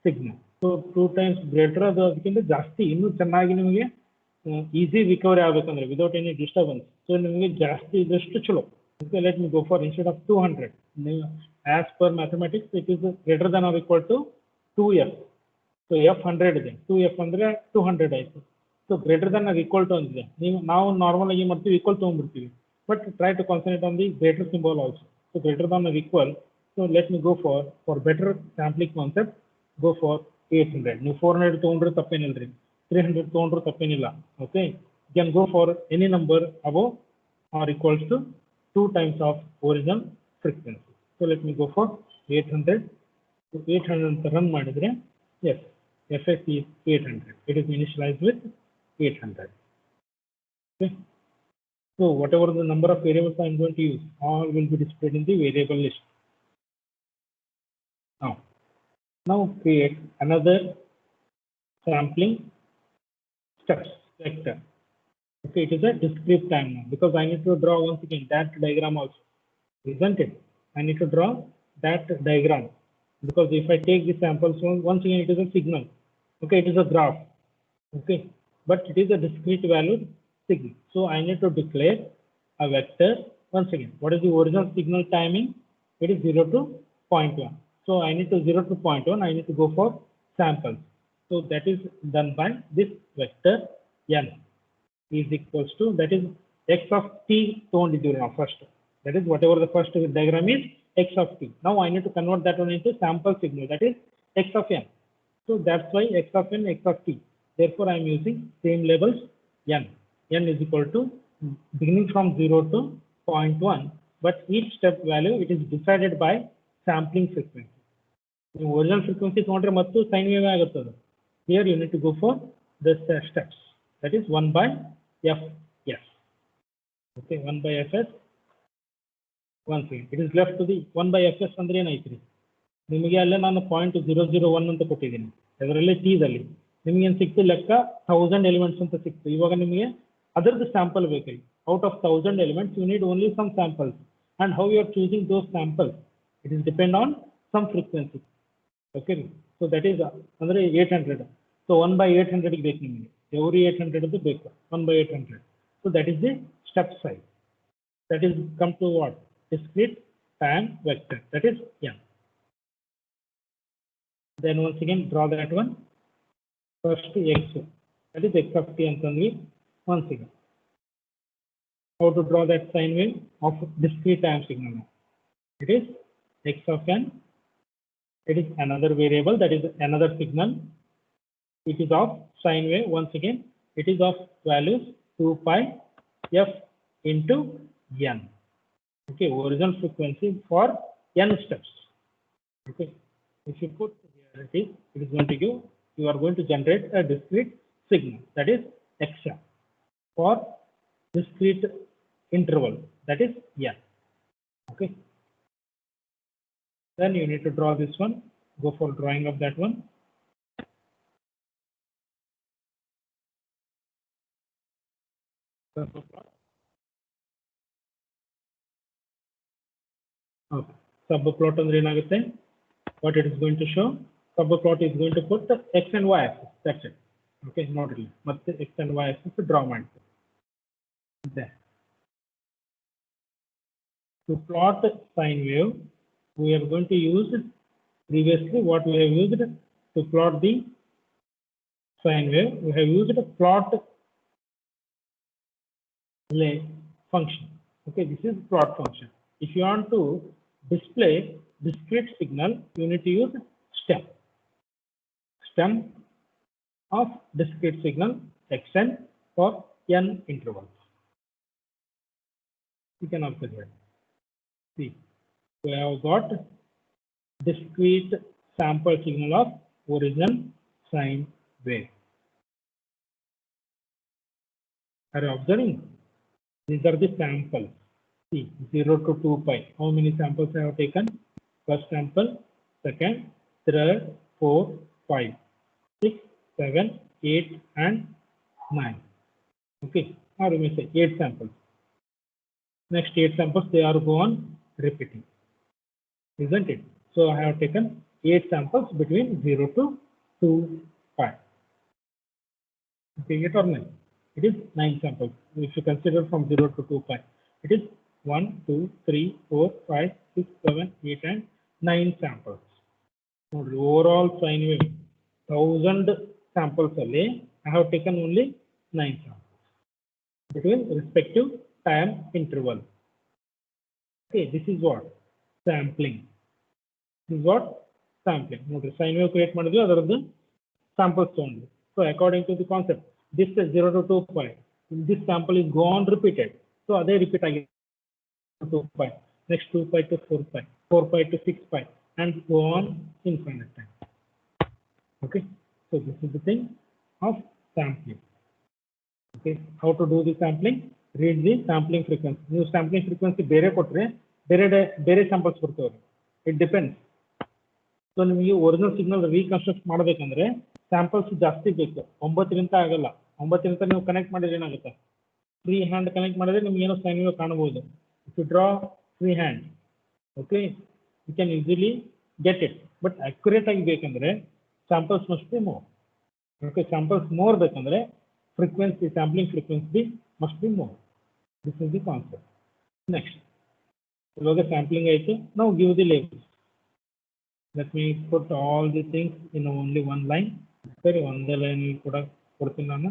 signal. So 2 times greater ಅದಕ್ಕಿಂತ ಜಾಸ್ತಿ ಇನ್ನೂ ಚೆನ್ನಾಗಿ ನಿಮಗೆ easy recovery ಆಗಬೇಕಂದ್ರೆ without any disturbance. So ನಿಮಗೆ ಜಾಸ್ತಿ ಇದ್ದಷ್ಟು ಚಲೋ. Okay, let me go for instead of 200. As per mathematics, it is greater than or equal to 2f. So f 100 ಇದೆ, 2f ಅಂದ್ರೆ 200 ಆಯ್ತು. So greater than or equal to ಅಂತಿದೆ. ನಾವು normal ಆಗಿ ಮಾಡ್ತೀವಿ ಈಕ್ವಲ್ ತೊಗೊಂಡ್ಬಿಡ್ತೀವಿ. But try to concentrate on the greater symbol also. So greater than or equal. So let me go for better sampling concept, go for 800. ನೀವು 400 ತೊಗೊಂಡ್ರೆ ತಪ್ಪೇನಿಲ್ರಿ, 300 ತೊಗೊಂಡ್ರೆ ತಪ್ಪೇನಿಲ್ಲ. Okay, you can go for any number above or equals to 2 times of original frequency. So let me go for 800. So 800 ಅಂತ run ಮಾಡಿದ್ರೆ, yes, fs is 800. It is initialized with 800. Okay. So whatever the number of variables I am going to use, all will be displayed in the variable list. Now create another sampling steps vector. Okay, it is a discrete time now because I need to draw once again that diagram also, isn't it? I need to draw that diagram because if I take the samples once again, it is a signal. Okay, it is a graph. Okay, but it is a discrete valued signal. So I need to declare a vector once again. What is the original signal timing? It is 0 to 0.1. So I need to 0 to 0.1. I need to go for samples. So that is done by this vector n is equals to, that is x of t ತೊಗೊಂಡಿದ್ದೀವಿ ನಾವು first. That is whatever the first diagram is, x of t. Now I need to convert that one into sample signal, that is x of n. So that's why x of n, x of t. Therefore I am using same labels n. N is equal to beginning from 0 to 0.1, but each step value it is decided by sampling frequency. The original frequency ತೊಗೊಂಡ್ರೆ ಮತ್ತು sine wave ಆಗುತ್ತದೆ. Here you need to go for the steps, that is 1 by fs. Okay, 1 by fs. Once again, it is left to the 1 by fs ಅಂದ್ರೆ ಏನಾಯ್ತು? ನಿಮಗೆ ಅಲ್ಲೇ ನಾನು 0.001 ಅಂತ ಕೊಟ್ಟಿದ್ದೀನಿ. ಅದರಲ್ಲಿ t ದಲ್ಲಿ ನಿಮಗೆ ಏನು ಸಿಕ್ತು ಲೆಕ್ಕ 1000 ಎಲಿಮೆಂಟ್ಸ್ ಅಂತ ಸಿಕ್ತು. ಇವಾಗ ನಿಮಗೆ ಅದರದ್ದು ಸ್ಯಾಂಪಲ್ ಬೇಕಾಗಿ. Out of 1000 elements, you need only some samples. And how you are choosing those samples? It is depend on some frequency. Okay, so that is ಅಂದ್ರೆ 800. So 1 by 800 ಗೆ ಬೇಕು ನಿಮಗೆ. Every 800 ಬೇಕು 1 by 800. So that is the step size. That is come to what? Discrete time vector. That is n. Then once again draw that one. First x. That is x of t ಅಂತಂದ್ವಿ. Once again, how to draw that sine wave of discrete time signal? It is x of n. It is another variable, that is another signal. It is of sine wave. Once again, it is of values 2 pi f into n. Okay, original frequency for n steps. Okay, if you put here it is going to give, you are going to generate a discrete signal, that is xm, for discrete interval, that is n. Okay, then you need to draw this one. Go for drawing of that one. Okay, subplot ಅಂದ್ರೆ ಏನಾಗುತ್ತೆ? What it is going to show? Subplot is going to put x and y axis. That's it. Okay, not really. ಮತ್ತೆ x and y axis draw ಮಾಡ್ತೀವಿ. There. To plot sine wave, we are going to use previously what we have used to plot the sine wave. We have used a plot function. Okay, this is plot function. If you want to display discrete signal, you need to use stem of discrete signal xn for n intervals. You can also get. See, we have got discrete sample signal of original sine wave. Are you observing? These are the samples. See, 0 to 2 pi. How many samples I have taken? First sample, second, third, fourth, 5, 6, 7, 8, and 9. Okay, or you may say 8 samples. Next 8 samples, they are go on repeating, isn't it? So I have taken 8 samples between 0 to 2 pi. Okay, 8 or 9? It is 9 samples. If you consider from 0 to 2 pi, it is 1, 2, 3, 4, 5, 6, 7, 8, and 9 samples. So overall sine wave, 1000 samples only, I have taken only 9 samples between respective time interval. Okay, this is what? Sampling. This is what? Sampling. Notice sine wave create ಮಾಡಿದ್ವಿ ಅದರದ್ದು samples only. So according to the concept, this is 0 to 2 pi. This sample is go on repeated. So they repeat again 2 pi. Next 2 pi to 4 pi, 4 pi to 6 pi, and go on infinite time. Okay. So this is the thing of sampling. Okay. How to do the sampling? Read the sampling frequency. New sampling frequency ಬೇರೆ ಕೊಟ್ರೆ ಬೇರೆ samples ಬರ್ತವೆ. It depends. So ನಿಮಗೆ original signal reconstruct ಮಾಡಬೇಕಂದ್ರೆ samples ಜಾಸ್ತಿ ಬೇಕು. 9 ಆಗಲ್ಲ. 9 ನೀವು ಕನೆಕ್ಟ್ ಮಾಡಿದ್ರೆ ಏನಾಗುತ್ತೆ? ಫ್ರೀ ಹ್ಯಾಂಡ್ ಕನೆಕ್ಟ್ ಮಾಡಿದ್ರೆ ನಿಮ್ಗೆ ಏನೋ ಸೈನ್ ವೇವ್ ಕಾಣಬಹುದು. If you draw free hand, okay, you can easily get it. But accurate ಆಗಿ ಬೇಕಂದ್ರೆ samples must be more. Okay, samples more ಬೇಕಂದ್ರೆ frequency, sampling frequency must be more. This is the concept. Next, ಇವಾಗ sampling ಆಯಿತು. ನಾವು give the labels. Let me put all the things in only one line. ಸರಿ, ಒಂದೇ line ಕೂಡ ಕೊಡ್ತೀನಿ ನಾನು.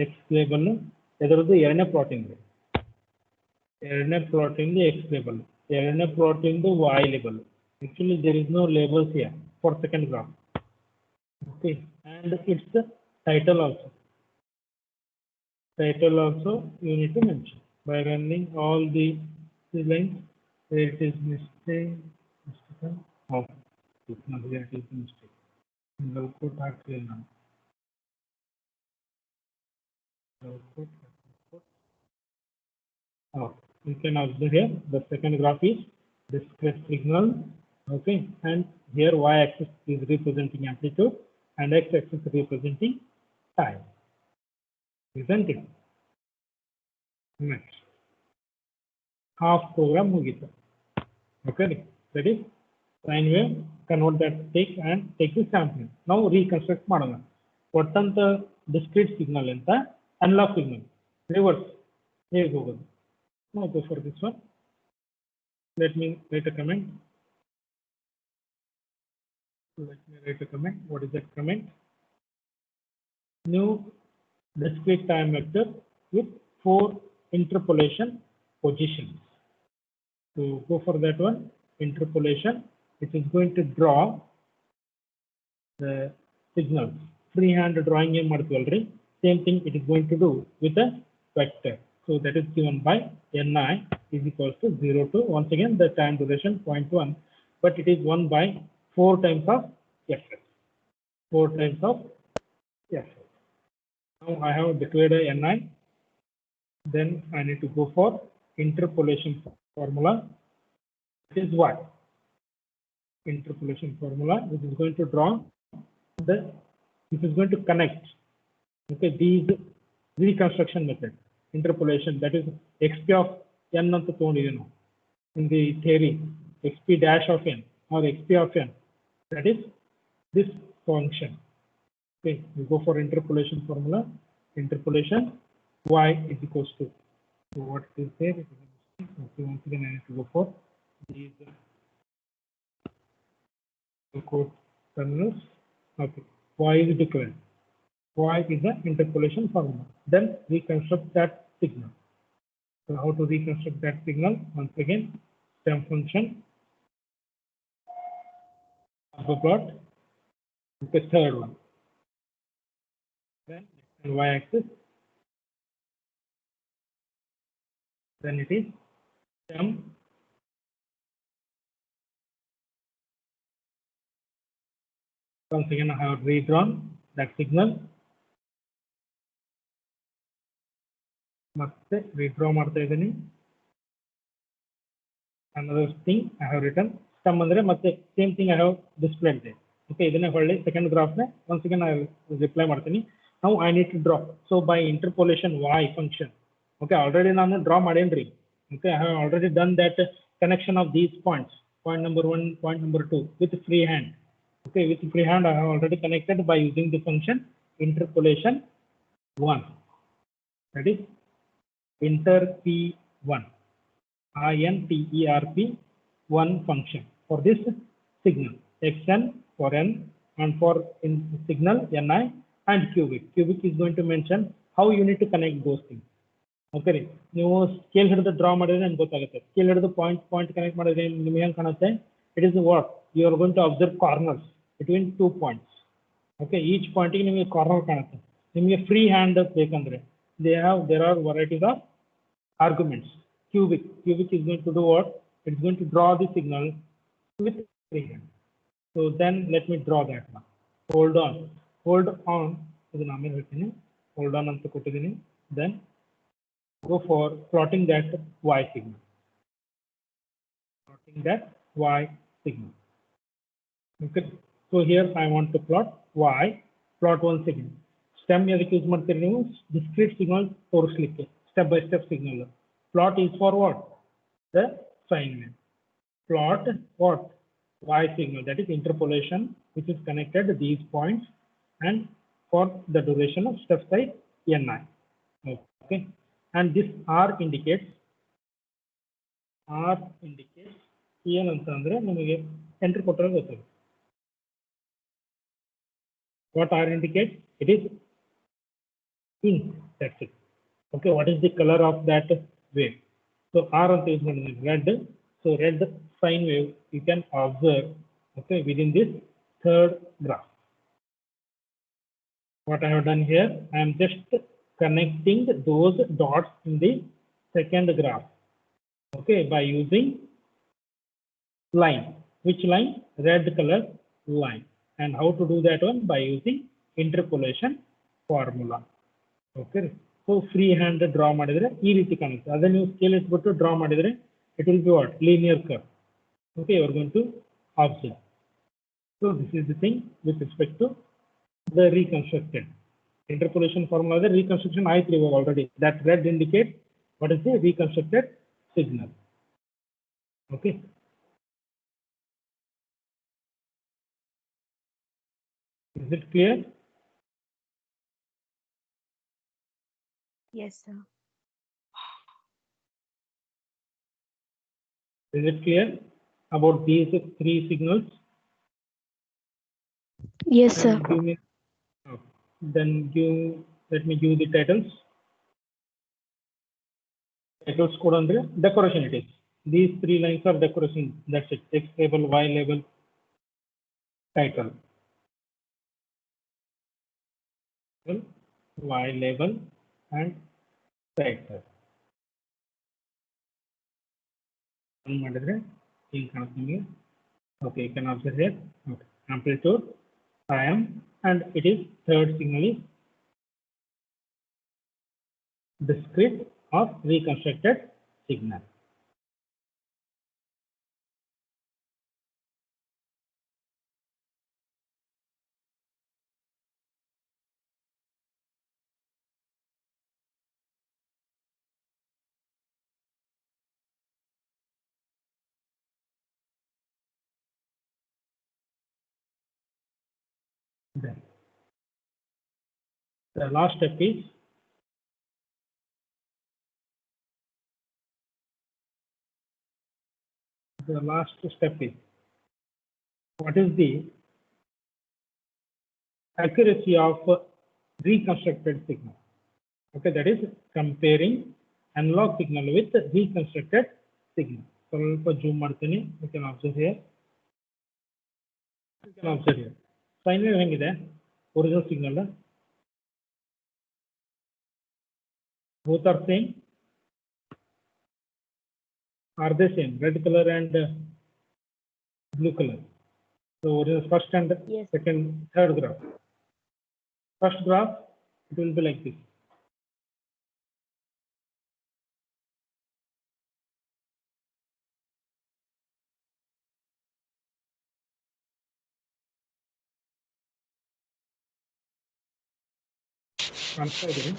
X label ಎದರದ್ದು ಎರಡನೇ ಪ್ಲಾಟಿಂಗ್, ಎರಡನೇ ಪ್ಲಾಟಿಂಗ್ ಎಕ್ಸ್ ಲೇಬಲ್, ಎರಡನೇ plotting Y label. Actually there is no labels here for second graph. Okay, and its title also. Title also you need to mention by running all the lines where it is mistake. Oh, it's not here, it is a mistake. Single quote actually now. Single quote. Oh, you can observe here the second graph is discrete signal. Okay, and here y-axis is representing amplitude and x-axis representing time, isn't it? Next, half program mugita. Okay, that is sine wave, convert that take the sampling. Now reconstruct ಮಾಡೋಣ. ಒಟ್ಟಂತ discrete signal ಅಂತ analog signal reverse ಹೇಗೆ ಹೋಗೋದು? Now go for this one. Let me write a comment. What is that comment? New discrete time vector with 4 interpolation positions. So go for that one, interpolation, which is going to draw the signals. Freehand drawing em madtvalri, same thing it is going to do with a vector. So that is given by Ni is equals to 0 to, once again the time duration 0.1, but it is 1 by 4 times of Fs. 4 times of Fs. Now I have declared a Ni. Then I need to go for interpolation formula. This is what? Interpolation formula, which is going to draw this is going to connect. Okay, these reconstruction method, interpolation, that is xp of n anta ತಗೊಂಡಿದ್ದೀವಿ in the theory, xp dash of n or xp of n, that is this function. Okay, we go for interpolation formula. Interpolation y is equals to, so what is there? Okay, once again I need to go for these code terminals. Okay, y is declared. Y is the interpolation formula. Then reconstruct that signal. So how to reconstruct that signal? Once again, stem function, alpha plot, okay, third one. Then y-axis. Then it is stem. Once again, I have redrawn that signal. ಮತ್ತೆ redraw ಮಾಡ್ತಾ ಇದ್ದೀನಿ. Another thing I have written sum ಅಂದ್ರೆ ಮತ್ತೆ same thing I have displayed there. Okay, ಇದನ್ನೇ ಹೊಳ್ಳಿ second graph ನ once again I will reply ಮಾಡ್ತೀನಿ. Now I need to draw. So by interpolation y function. Okay, already ನಾನು draw ಮಾಡೇನ್ರಿ. Okay, I have already done that connection of these points. Point number 1, point number 2 with free hand. Okay, with free hand I have already connected by using the function interpolation 1. That is interp1. interp1 function for this signal xn for n and for in signal ni and cubic. Cubic is going to mention how you need to connect those things. Okay, ನೀವು scale ಹಿಡಿದು draw ಮಾಡಿದ್ರೆ ನಿಮ್ಗೆ ಗೊತ್ತಾಗುತ್ತೆ. Scale ಹಿಡಿದು point connect ಮಾಡಿದ್ರೆ ನಿಮ್ಗೆ ಹೆಂಗೆ ಕಾಣುತ್ತೆ? It is what you are going to observe corners between 2 points. Okay, each ಪಾಯಿಂಟಿಗೆ ನಿಮಗೆ ಕಾರ್ನರ್ ಕಾಣುತ್ತೆ. ನಿಮಗೆ ಫ್ರೀ ಹ್ಯಾಂಡ್ ಬೇಕಂದ್ರೆ there are varieties of arguments. Cubic is going to do what? It's going to draw the signal with free hand. So then let me draw that one. Hold on. ಇದನ್ನ ಆಮೇಲೆ ಹೇಳ್ತೀನಿ. Hold on ಅಂತ ಕೊಟ್ಟಿದ್ದೀನಿ. Then go for plotting that y signal. Okay. So here I want to plot y. Plot one signal. Stem ಎದಕ್ಕೆ use ಮಾಡ್ತೀರಿ ನೀವು? Discrete signal ತೋರಿಸ್ಲಿಕ್ಕೆ, step by step signal. Plot is for what? The sine wave. Plot what? Y signal, that is interpolation, which is connected these points and for the duration of step size ni. Okay, and this R indicates ಏನಂತಂದ್ರೆ ನಿಮಗೆ entry ಕೊಟ್ಟರೆ ಗೊತ್ತಾಗುತ್ತೆ. What R indicates? It is ink. That's it. Okay, what is the color of that wave? So R is red. So red sine wave you can observe, okay, within this third graph. What I have done here, I am just connecting those dots in the second graph, okay, by using line. Which line? Red color line. And how to do that one? By using interpolation formula. Okay, so free hand draw ಮಾಡಿದ್ರೆ ಈ ರೀತಿ ಕಾಣುತ್ತೆ. ಅದನ್ನ ನೀವು scale ಇಟ್ಬಿಟ್ಟು draw ಮಾಡಿದ್ರೆ it will be what? Linear curve. Okay, you are going to observe. So this is the thing with respect to the reconstructed interpolation formula. The reconstruction I prove already. That red indicates what is the reconstructed signal. Okay. Is it clear? Yes, sir. Is it clear about these 3 signals? Yes, sir. Then let me give the titles. Titles code andre decoration it is. These 3 lines are decoration. That's it. X label, Y label, title. Y label and title. ಮಾಡಿದ್ರೆ ಹಿಂಗೆ ಕಾಣುತ್ತೆ ನಿಮಗೆ. Okay, you can observe here. Okay, amplitude time, and it is third signal is discrete of reconstructed signal. Then the last step is what is the accuracy of reconstructed signal? Okay, that is comparing analog signal with reconstructed signal. ಸ್ವಲ್ಪ zoom ಮಾಡ್ತೀನಿ. You can observe here. Sine wave ಹೆಂಗಿದೆ? Original signal. Both are same. Are they same? Red color and blue color. So first and Yes. second, third graph. First graph, it will be like this. ಕಾಣಿಸ್ತಾ ಇದ್ದೀರಿ?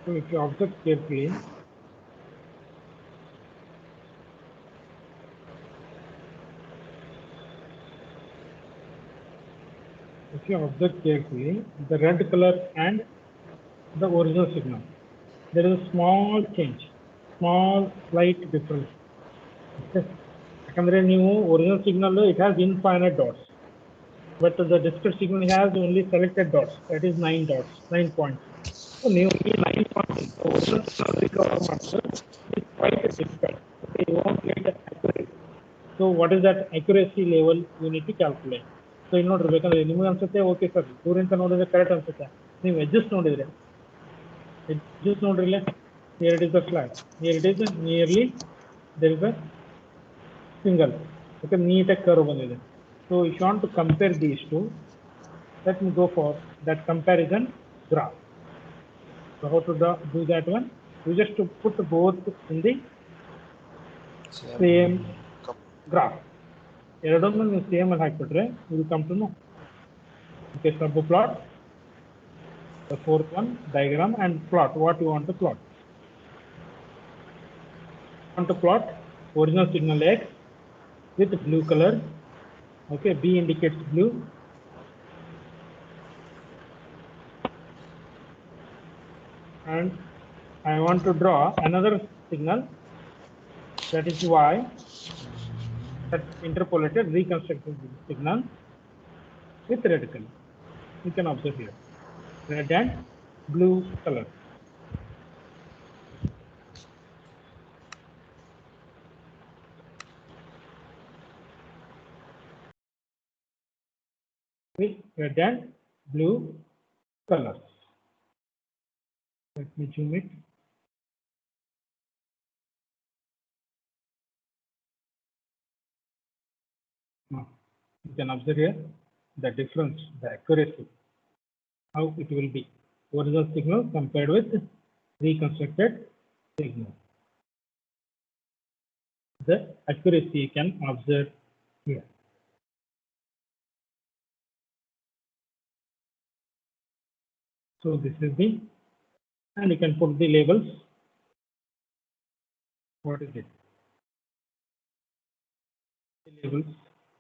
So if you observe carefully, the red color and the original signal, there is a small change, small slight difference. Okay. ಯಾಕಂದ್ರೆ ನೀವು original signal it has infinite dots, but the discrete signal has only selected dots, that is 9 dots, 9 points. So ನೀವು ಈ 9 points original signal recover ಮಾಡೋದು is quite difficult. Okay, you won't get accurate. So what is that accuracy level you need to calculate? So ಇಲ್ಲಿ ನೋಡ್ರಿ, ಬೇಕಂದ್ರೆ ನಿಮಗೆ ಅನ್ಸುತ್ತೆ okay sir ದೂರಿಂದ ನೋಡಿದ್ರೆ correct ಅನ್ಸುತ್ತೆ, ನೀವು ಎಡ್ಜಸ್ ನೋಡಿದ್ರೆ ನೋಡ್ರಿ ಇಲ್ಲೇ, here it is the flat, here it is nearly there is a single, okay, neat curve ಬಂದಿದೆ. So if you want to compare these two, let me go for that comparison graph. So how to do that one? You just to put both in the same graph. ಎರಡನ್ನೂ ನೀವು same ಅಲ್ಲಿ ಹಾಕಿಬಿಟ್ರೆ you come to know. Okay, subplot the fourth one, diagram, and plot what you want to plot. You want to plot original signal X with blue color. Okay, B indicates blue. And I want to draw another signal, that is Y, that interpolated reconstructed signal with red color. You can observe here, red and blue color. With red and blue colors. Let me zoom it. Now, you can observe here the difference, the accuracy, how it will be. Original signal compared with reconstructed signal. The accuracy you can observe here. So this is the, and you can put the labels. What is it? The labels.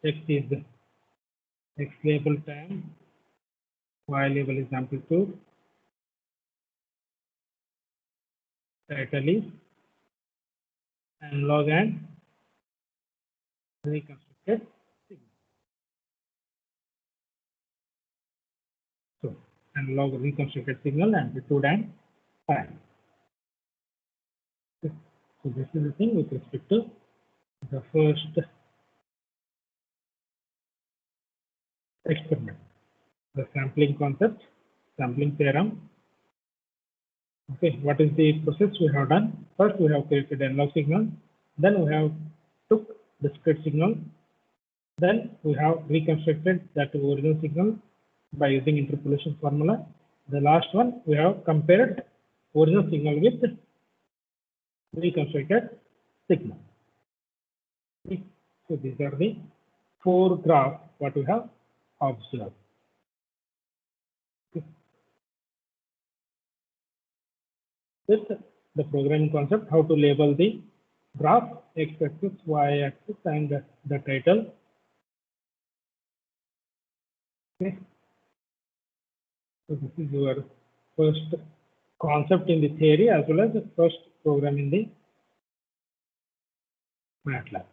X is the X label time, Y label is amplitude, title is analog and reconstructed signal. So analog reconstructed signal, amplitude and time. So this is the thing with respect to the first experiment, the sampling concept, sampling theorem. Okay, what is the process we have done? First we have created analog signal, then we have took discrete signal, then we have reconstructed that original signal by using interpolation formula. The last one we have compared original signal with reconstructed signal. Okay. So these are the 4 graphs what we have observed. Okay. With the programming concept, how to label the graph, x-axis, y-axis, and the title. Okay. So this is your first concept in the theory as well as the first program in the MATLAB.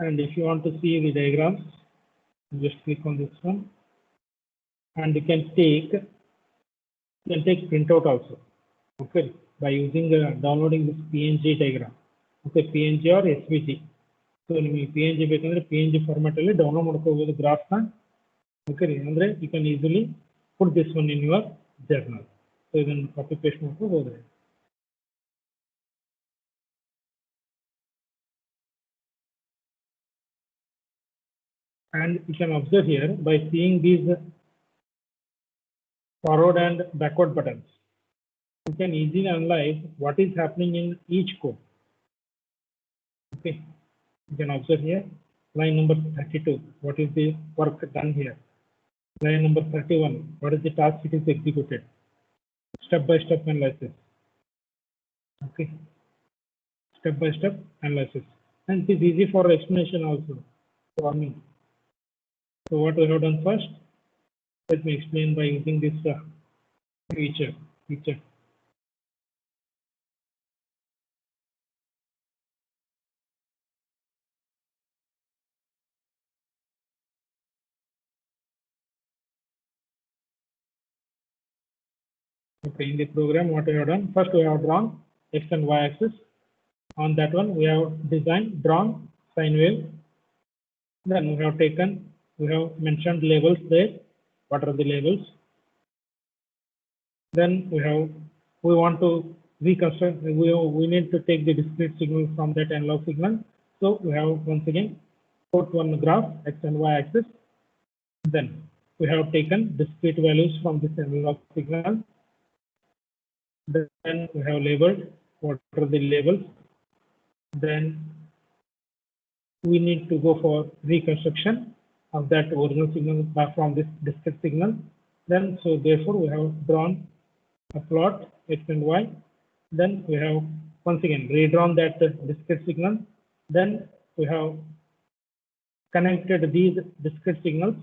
And if you want to see the diagrams, just click on this one, and you can take printout also. Okay, by using downloading this PNG diagram. Okay, PNG or SVG. So you PNG ಬೇಕಂದ್ರೆ PNG format ಅಲ್ಲಿ download ಮಾಡ್ಕೋಬಹುದು graph ನ. Okay, ಅಂದ್ರೆ you can easily put this one in your journal. So ಇದನ್ನು copy paste ಮಾಡ್ಕೋಬಹುದು. And you can observe here by seeing these forward and backward buttons, you can easily analyze what is happening in each code. Okay, you can observe here line number 32, what is the work done here. Line number 31, what is the task it is executed. Step by step analysis. Okay, step by step analysis, and it is easy for explanation also for me. So what we have done first, let me explain by using this feature. Okay, in the program, what we have done, first we have drawn x and y axis. On that one, we have drawn sine wave. Then we have mentioned labels there. What are the labels? Then we want to reconstruct. We need to take the discrete signal from that analog signal. So we have once again put one graph x and y axis. Then we have taken discrete values from this analog signal. Then we have labeled what are the labels. Then we need to go for reconstruction of that original signal from this discrete signal. Then so therefore we have drawn a plot x and y. Then we have once again redrawn that discrete signal. Then we have connected these discrete signals,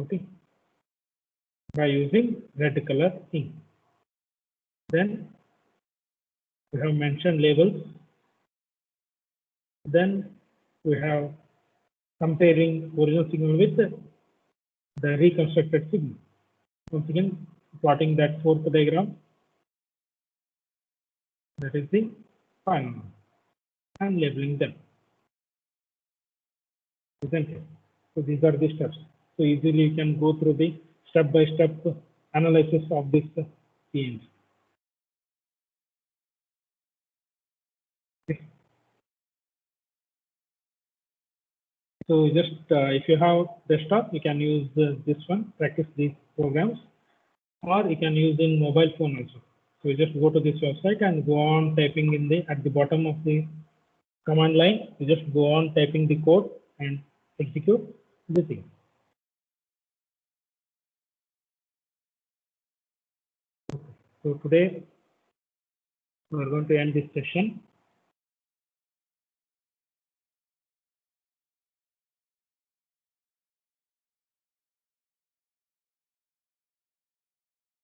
okay, by using red color ink. Then we have mentioned labels. Then we have comparing original signal with the reconstructed signal. Once again, plotting that fourth diagram. That is the final one. And labeling them. Isn't it? So these are the steps. So easily you can go through the step-by-step analysis of this PNG. So just if you have desktop, you can use this one, practice these programs, or you can use in mobile phone also. So you just go to this website and go on typing at the bottom of the command line. You just go on typing the code and execute the thing. So today we are going to end this session.